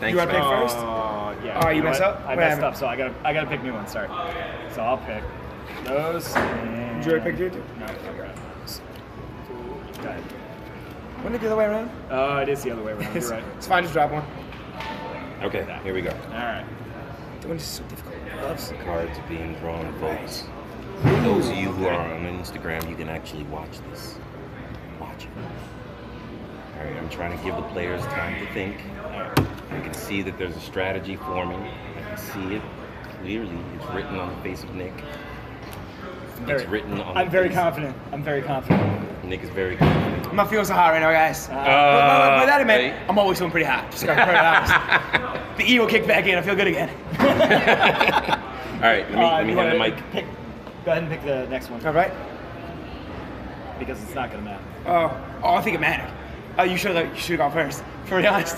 Thanks. You want to pick first? Yeah. Oh, you messed up? I messed up, so I gotta pick new ones. Sorry. So I'll pick those. And... Did you already pick your two? No, you're right. Go ahead. Wasn't it the other way around? It is the other way around. You're right. It's fine, just drop one. Okay, here we go. All right. The one is so difficult. Lots of cards being drawn, folks. For those of you who are on Instagram, you can actually watch this. Watch it. All right, I'm trying to give the players time to think. I can see that there's a strategy forming. I can see it clearly. It's written on the face of Nick. It's written on. I'm very confident. I'm very confident. Nick is very confident. I'm not feeling so hot right now, guys. But that meant I'm always feeling pretty hot. Just gotta be honest. The ego kicked back in. I feel good again. All right, let me hand the mic. Go ahead and pick the next one. All right. Because it's not gonna matter. I think it mattered. You should have gone first. To be honest.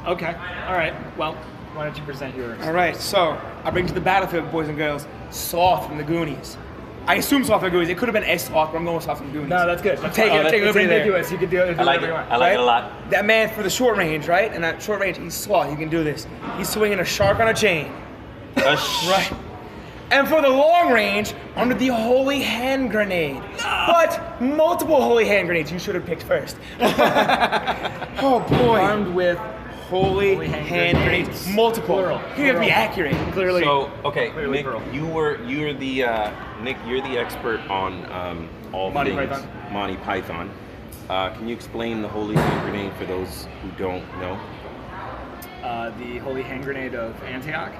Okay. All right. Well, why don't you present yours? All right. So I bring to the battlefield, boys and girls, Sloth from the Goonies. I assume Sloth from the Goonies. It could have been a Sloth, but I'm going with Sloth from the Goonies. No, that's good. Take it. Take it's liberty there. ambiguous. You can do it. I like it. I like it a lot. That man for the short range, right? And at short range, he's Sloth. He can do this. He's swinging a shark on a chain. Right. And for the long range, under the Holy Hand Grenade. But multiple Holy Hand Grenades. You should have picked first. Oh boy. Armed with Holy Hand Grenades. Multiple. Plural. You have to be accurate. Clearly. So okay, Clearly Nick, plural. you're the Nick. You're the expert on all Monty things Python. Monty Python. Can you explain the Holy Hand Grenade for those who don't know? The Holy Hand Grenade of Antioch.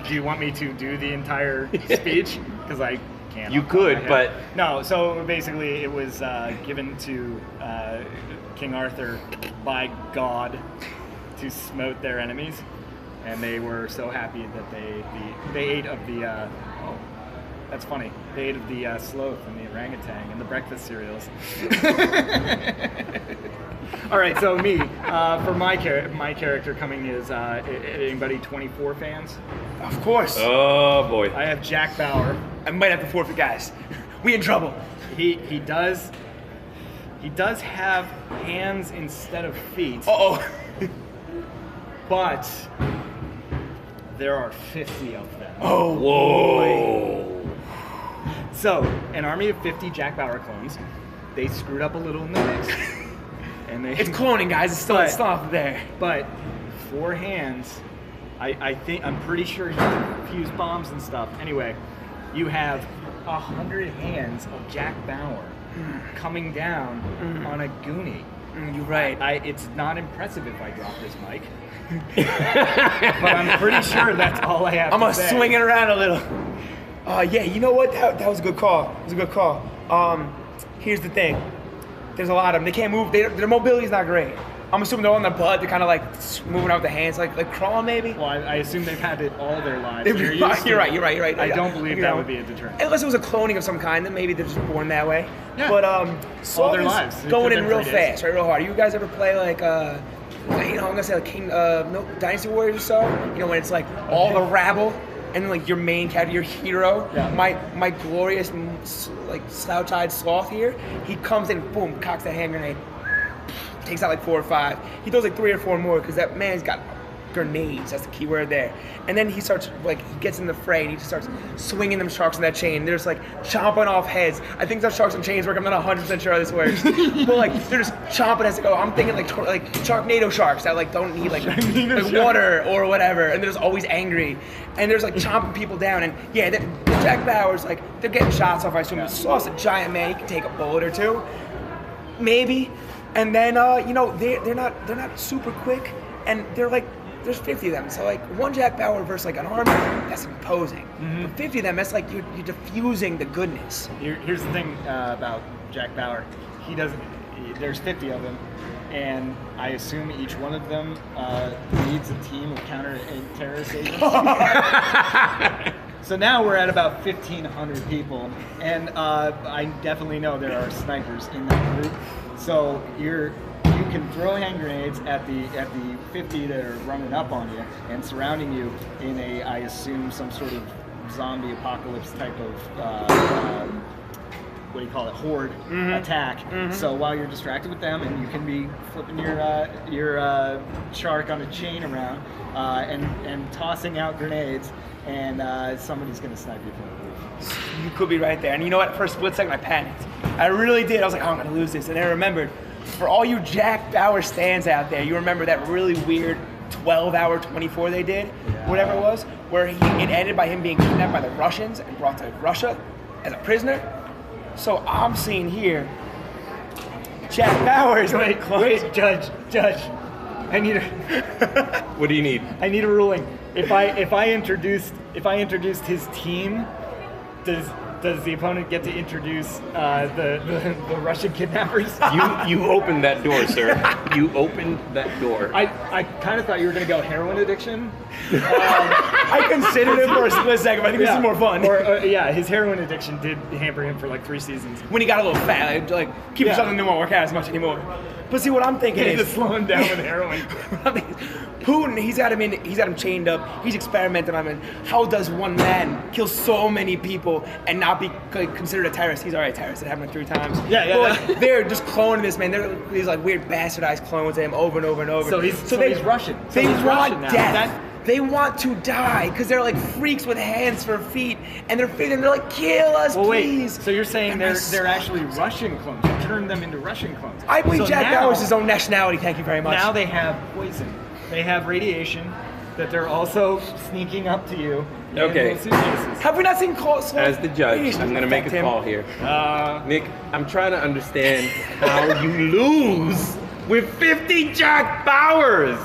Do you want me to do the entire speech? Because I can't. You could, but no. So basically, it was given to King Arthur by God to smote their enemies, and they were so happy that they ate of the. Oh, that's funny. They ate of the sloth and the orangutan and the breakfast cereals. All right, so me for my character coming is anybody 24 fans? Of course. oh boy, I have Jack Bauer. I might have to forfeit, guys. We in trouble. He does have hands instead of feet, Uh-oh. but there are 50 of them. Oh, whoa! So an army of 50 Jack Bauer clones. They screwed up a little in the mix, and they. It's cloning, guys. It's still not there. But 4 hands, I'm pretty sure he can fuse bombs and stuff. Anyway, you have 100 hands of Jack Bauer coming down on a Goonie. You're right. It's not impressive if I drop this mic, but I'm pretty sure that's all I have I'm to gonna say. swing it around a little. Yeah, you know what? That was a good call. It was a good call. Here's the thing. There's a lot of them. They can't move. Their mobility's not great. I'm assuming they're on their butt. They're kind of like moving out with the hands, like crawling maybe. Well, I assume they've had it all their lives. You're right. I don't believe that would be a deterrent. Unless it was a cloning of some kind, then maybe they're just born that way. Yeah. But All their lives. It going could've in been real 3 days. fast, right? Real hard. You guys ever play like I'm gonna say like Dynasty Warriors or so? You know when it's like all the rabble and like your main character, your hero. Yeah. My glorious like slouch-eyed sloth here. He comes in, boom, cocks that hand grenade. Takes out like 4 or 5. He throws like 3 or 4 more because that man's got grenades. That's the key word there. And then he starts he gets in the fray and he just starts swinging them sharks on that chain. They're just like chomping off heads. I think that's how sharks on chains work. I'm not 100% sure how this works. But they're just chomping as they go. I'm thinking like Sharknado sharks that don't need like water or whatever, and they're just always angry. And there's chomping people down. And yeah, the Jack Bauer's they're getting shots off. I assume the Sloth's a giant man. He can take a bullet or 2, maybe. And then they're not super quick, and there's 50 of them. So 1 Jack Bauer versus an army, that's imposing. Mm-hmm. But 50 of them, that's you're diffusing the goodness. Here's the thing about Jack Bauer. There's 50 of them, and I assume each one of them leads a team of counter-terrorist agents. So now we're at about 1,500 people, and I definitely know there are snipers in that group. So you can throw hand grenades at the 50 that are running up on you and surrounding you in I assume some sort of zombie apocalypse type of what do you call it, horde attack. So while you're distracted with them, and you can be flipping your shark on a chain around and tossing out grenades, and somebody's gonna snipe you from the roof. You could be right there. And you know what? For a split second, I panicked. I really did. I was like, oh, I'm going to lose this. And then I remembered, for all you Jack Bauer stands out there, you remember that really weird 12-hour 24 they did, whatever it was, where it ended by him being kidnapped by the Russians and brought to Russia as a prisoner. So I'm seeing here, Jack Bauer is Wait, Judge, I need a What do you need? I need a ruling. If I introduced his team, does the opponent get to introduce the Russian kidnappers? You opened that door, sir. You opened that door. I kind of thought you were going to go heroin addiction. I considered it for a split second, but I think this is more fun. Or his heroin addiction did hamper him for like 3 seasons. When he got a little fat, like keep yourself in, won't work out as much anymore. But see, what I'm thinking He had to is slow him down with heroin. Putin, he's got him chained up. He's experimenting on him. How does one man kill so many people and not be considered a terrorist? He's already a terrorist. It happened like 3 times. Yeah. But like, they're just cloning this man. They're these like weird bastardized clones of him over and over and over. So he's Russian. So They he's want Russian now. death. They want to die because they're like freaks with hands for feet, and they're like, kill us, Well, please. wait. So you're saying And they're actually Russian clones? You turned them into Russian clones? I believe So Jack now- Bauer is his own nationality. Thank you very much. Now they have poison. They have radiation that they're also sneaking up to you. in Okay. little suitcases. Have we not seen As the judge, I'm going to make a call here. Nick, I'm trying to understand how you lose with 50 Jack Bauers.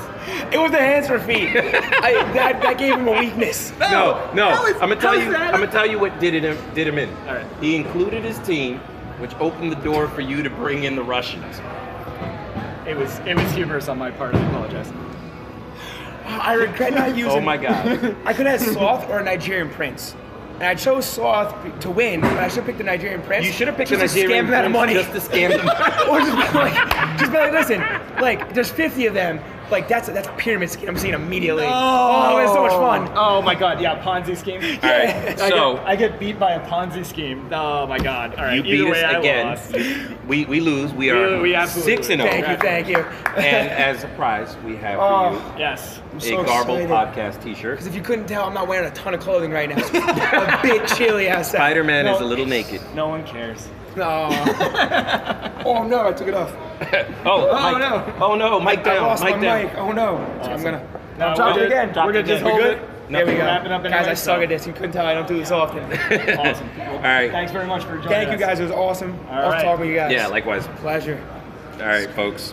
It was the hands for feet. That gave him a weakness. No. How is- I'm gonna tell how you. is that? I'm gonna tell you what did him in. All right. He included his team, which opened the door for you to bring in the Russians. It was humorous on my part. I apologize. I regret not using. Oh my God. I could have had Sloth or a Nigerian prince. And I chose Sloth to win, but I should have picked the Nigerian prince. You should have picked the just Nigerian to scam them out of money. just to scam them. Or just be like, listen, like, there's 50 of them. Like, that's a pyramid scheme I'm seeing immediately. Oh, it's so much fun. Oh my God! Yeah, Ponzi scheme. All right, so I get beat by a Ponzi scheme. Oh my God! All right, you either beat way, us I again. lost. We lose. We are We absolutely 6-0. Thank you. And as a prize, we have for Yes. I'm you so a Garble excited. Podcast T-shirt. Because if you couldn't tell, I'm not wearing a ton of clothing right now. It's a bit chilly outside. Spider-Man No. is a little naked. No one cares. No. Oh no, I took it off. Oh no, Mike I down, lost Mike my down. mic. Oh no. So I'm gonna. No, I'm dropping we're it again. good. We're good. Just hold it. There we go. Wrapping up Guys, anyway, I suck so- at this. You couldn't tell I don't do this often. Awesome. All right. Thanks very much for joining us. Thank you guys. It was awesome. All Love right. talking to you guys. Yeah, likewise. Pleasure. All right, folks.